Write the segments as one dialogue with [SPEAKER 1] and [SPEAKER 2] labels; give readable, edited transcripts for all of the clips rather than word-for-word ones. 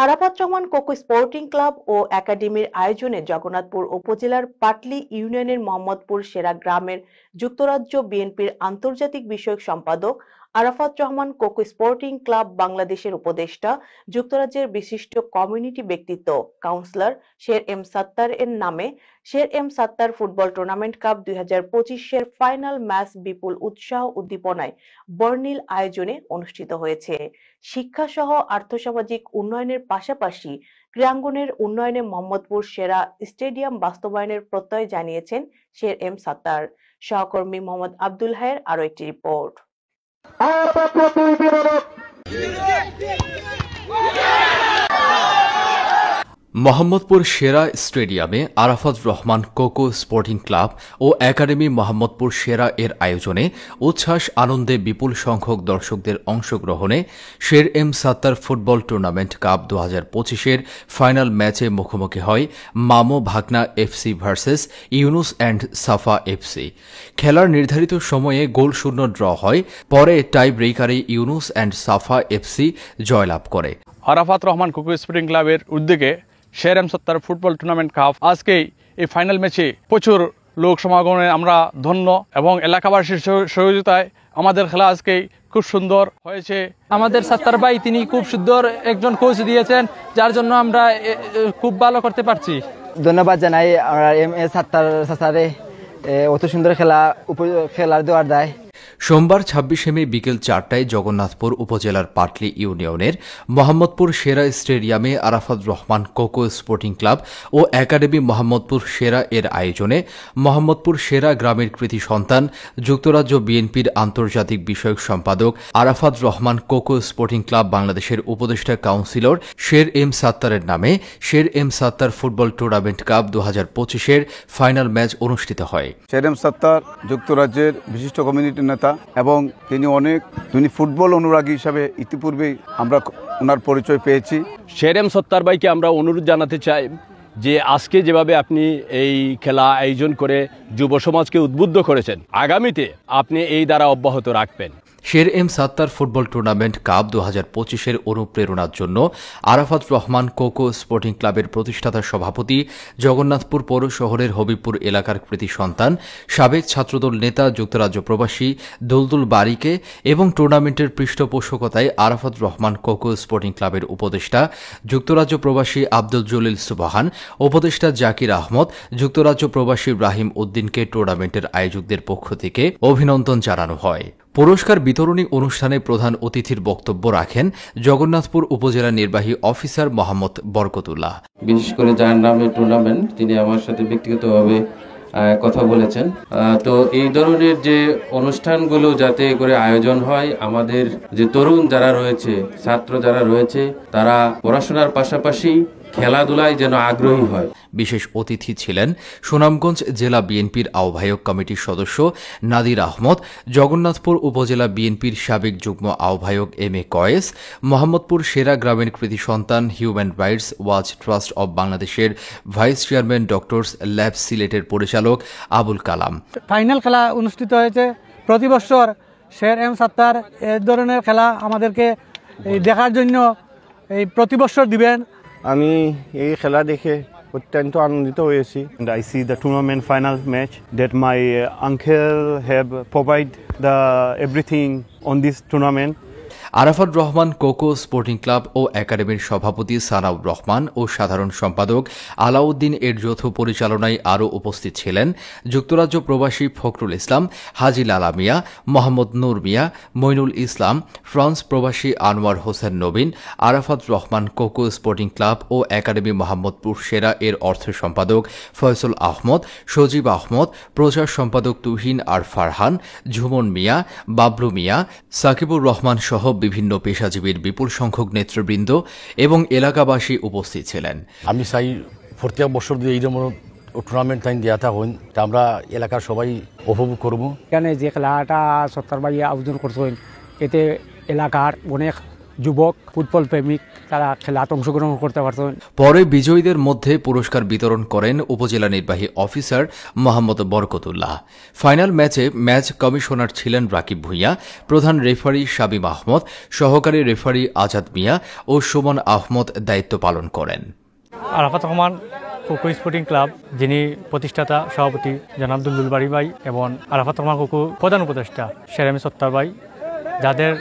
[SPEAKER 1] Arafat Rahman Koko sporting club ও একাডেমির আয়োজনে জগন্নাথপুর উপজেলার পাটলি ইউনিয়নের মোহাম্মদপুর সেরা গ্রামের যুক্তরাজ্য বিএনপির আন্তর্জাতিক বিষয়ক সম্পাদক আরাফাত রহমান কোকো স্পোর্টিং ক্লাব বাংলাদেশের উপদেষ্টা যুক্তরাজ্যের বিশিষ্ট কমিউনিটি ব্যক্তিত্ব কাউন্সিলর শের এম সাত্তার এর নামে Sher M Sattar football tournament cup 2025 final match বিপুল উৎসাহ উদ্দীপনায় বর্ণিল আয়োজনে অনুষ্ঠিত হয়েছে। শিক্ষা সহ আর্থসামাজিক উন্নয়নের পাশাপাশি ক্রীড়াঙ্গনের উন্নয়নে মোহাম্মদপুর সেরা স্টেডিয়াম বাস্তবায়নের প্রত্যয় জানিয়েছেন শের এম সাত্তার। সহকর্মী মোহাম্মদ আব্দুল হায়ের আরো একটি রিপোর্ট।
[SPEAKER 2] মোহাম্মদপুর সেরা স্টেডিয়ামে আরাফাত রহমান কোকো স্পোর্টিং ক্লাব ও একাডেমি মোহাম্মদপুর সেরা এর আয়োজনে উচ্ছ্বাস আনন্দে বিপুল সংখ্যক দর্শকদের অংশগ্রহণে Sher M Sattar football tournament cup 2025-এর ফাইনাল ম্যাচে মুখোমুখি হয় Mamo Bhagna FC versus Yunus and Safa FC. খেলার নির্ধারিত সময়ে গোলশূন্য ড্র হয়, পরে টাই ব্রেকারে ইউনুস অ্যান্ড সাফা এফসি জয়লাভ করে।
[SPEAKER 3] আরাফাত রহমান কোকো স্পোর্টিং ক্লাবের উদ্যোগে Sher M Sattar football tournament cup আজকেই এই ফাইনাল ম্যাচে প্রচুর লোক সমাগমে আমরা ধন্য এবং এলাকাবাসীর সহযোগিতায় আমাদের খেলা আজকেই খুব সুন্দর হয়েছে।
[SPEAKER 4] আমাদের সাত্তার ভাই তিনি খুব সুন্দর একজন কোচ দিয়েছেন, যার জন্য আমরা খুব ভালো করতে পারছি।
[SPEAKER 5] ধন্যবাদ জানাই আমরা এম এ সাত্তার সাসারে অত সুন্দর খেলার দেওয়ার দেয়।
[SPEAKER 2] সোমবার 26 মে বিকেল 4টায় জগন্নাথপুর উপজেলার পাটলি ইউনিয়নের মোহাম্মদপুর সেরা স্টেডিয়ামে আরাফাত রহমান কোকো স্পোর্টিং ক্লাব ও একাডেমি মোহাম্মদপুর সেরা এর আয়োজনে মোহাম্মদপুর সেরা গ্রামের কৃতি সন্তান যুক্তরাজ্য বিএনপির আন্তর্জাতিক বিষয়ক সম্পাদক আরাফাত রহমান কোকো স্পোর্টিং ক্লাব বাংলাদেশের উপদেষ্টা কাউন্সিলর শের এম সাত্তারের নামে Sher M Sattar football tournament cup 2025-এর ফাইনাল ম্যাচ অনুষ্ঠিত হয়।
[SPEAKER 6] শের এম সাত্তার যুক্তরাজ্যের বিশিষ্ট কমিউনিটি নেতা এবং তিনি ফুটবল অনুরাগী হিসাবে ইতিপূর্বেই আমরা ওনার পরিচয় পেয়েছি।
[SPEAKER 7] শের এম সাত্তার ভাইকে আমরা অনুরোধ জানাতে চাই যে আজকে যেভাবে আপনি এই খেলা আয়োজন করে যুব সমাজকে উদ্বুদ্ধ করেছেন, আগামীতে আপনি এই দ্বারা অব্যাহত রাখবেন।
[SPEAKER 2] Sher M Sattar football tournament cup 2025-এর অনুপ্রেরণার জন্য আরাফাত রহমান কোকো স্পোর্টিং ক্লাবের প্রতিষ্ঠাতা সভাপতি জগন্নাথপুর পৌর শহরের হবিবপুর এলাকার কৃতি সন্তান সাবেক ছাত্রদল নেতা যুক্তরাজ্য প্রবাসী দুলদুল বারিকে এবং টুর্নামেন্টের পৃষ্ঠপোষকতায় আরাফাত রহমান কোকো স্পোর্টিং ক্লাবের উপদেষ্টা যুক্তরাজ্য প্রবাসী আব্দুল জলিল সুবাহান, উপদেষ্টা জাকির আহমদ, যুক্তরাজ্য প্রবাসী রাহিম উদ্দিনকে টুর্নামেন্টের আয়োজকদের পক্ষ থেকে অভিনন্দন জানানো হয়। পুরস্কার বিতরণী অনুষ্ঠানে প্রধান অতিথির বক্তব্য রাখেন জগন্নাথপুর উপজেলা নির্বাহী অফিসার মোহাম্মদ বরকতুল্লাহ।
[SPEAKER 8] বিশেষ করে যার নামে টুর্নামেন্ট, তিনি আমার সাথে ব্যক্তিগতভাবে কথা বলেছেন। তো এই ধরনের যে অনুষ্ঠানগুলো যাতে করে আয়োজন হয়, আমাদের যে তরুণ যারা রয়েছে, ছাত্র যারা রয়েছে, তারা পড়াশোনার পাশাপাশি খেলাধুলায় যেন আগ্রহী হয়।
[SPEAKER 2] বিশেষ অতিথি ছিলেন সুনামগঞ্জ জেলা বিএনপির আহ্বায়ক কমিটির সদস্য নাদির আহমদ, জগন্নাথপুর উপজেলা বিএনপির সাবেক যুগ্ম আহ্বায়ক এম এ কয়েস, মোহাম্মদপুর সেরা গ্রামের কৃতি সন্তান human rights watch trust of বাংলাদেশের ভাইস চেয়ারম্যান ডক্টরস ল্যাব সিলেটের পরিচালক আবুল কালাম।
[SPEAKER 4] ফাইনাল খেলা অনুষ্ঠিত হয়েছে। প্রতি বছর শের এম সাত্তার এই ধরনের খেলা আমাদেরকে দেখার জন্য প্রতি বছর দিবেন।
[SPEAKER 9] আমি এই খেলা দেখে অত্যন্ত আনন্দিত হয়েছি। I see the tournament final match that my uncle have provide the everything on this tournament.
[SPEAKER 2] Arafat Rahman Koko sporting club ও একাডেমির সভাপতি সানাউর রহমান ও সাধারণ সম্পাদক আলাউদ্দিন এর যৌথ পরিচালনায় আরও উপস্থিত ছিলেন যুক্তরাজ্য প্রবাসী ফখরুল ইসলাম, হাজি লালা মিয়া, মোহাম্মদ নূর মিয়া, মইনুল ইসলাম, ফ্রান্স প্রবাসী আনোয়ার হোসেন নবীন, আরাফাত রহমান কোকো স্পোর্টিং ক্লাব ও একাডেমি মোহাম্মদপুর সেরা এর অর্থ সম্পাদক ফয়সল আহমদ, সজীব আহমদ, প্রচার সম্পাদক তুহিন আর ফারহান, ঝুমন মিয়া, বাবলু মিয়া, সাকিবুর রহমান সহ বিভিন্ন পেশাজীবীর বিপুল সংখ্যক নেতৃবৃন্দ এবং এলাকাবাসী উপস্থিত ছিলেন।
[SPEAKER 7] আমি চাই প্রত্যেক বছর এই টুর্নামেন্ট টাইম দেওয়া থাকুন, আমরা এলাকার সবাই উপভোগ করবো।
[SPEAKER 4] এখানে যে খেলাটা সত্তর ভাই আয়োজন করছেন, এতে এলাকার অনেক যুবক ফুটবল প্রেমিক তারা খেলাত অংশগ্রহণ করতে পারতেন।
[SPEAKER 2] পরে বিজয়ীদের মধ্যে পুরস্কার বিতরণ করেন উপজেলা নির্বাহী অফিসার মোহাম্মদ বরকতুল্লাহ। ফাইনাল ম্যাচে ম্যাচ কমিশনার ছিলেন রাকিব ভূঁইয়া, প্রধান রেফারি শাবিম আহমদ, সহকারী রেফারি আজাদ মিয়া ও সুমন আহমদ দায়িত্ব পালন করেন।
[SPEAKER 4] আরাফাত রহমান কোকো স্পোর্টিং ক্লাব যিনি প্রতিষ্ঠাতা সভাপতি জনাব দুলদুল বাড়ি ভাই এবং আরাফাত রহমান কোকো প্রধান উপদেষ্টা শের এম সত্তার ভাই, যাদের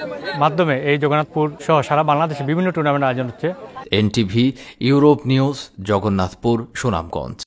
[SPEAKER 4] মাধ্যমে এই জগন্নাথপুর সহ সারা বাংলাদেশে বিভিন্ন টুর্নামেন্ট আয়োজন হচ্ছে।
[SPEAKER 2] NTV, Europe news, Jagannathpur, Sunamganj.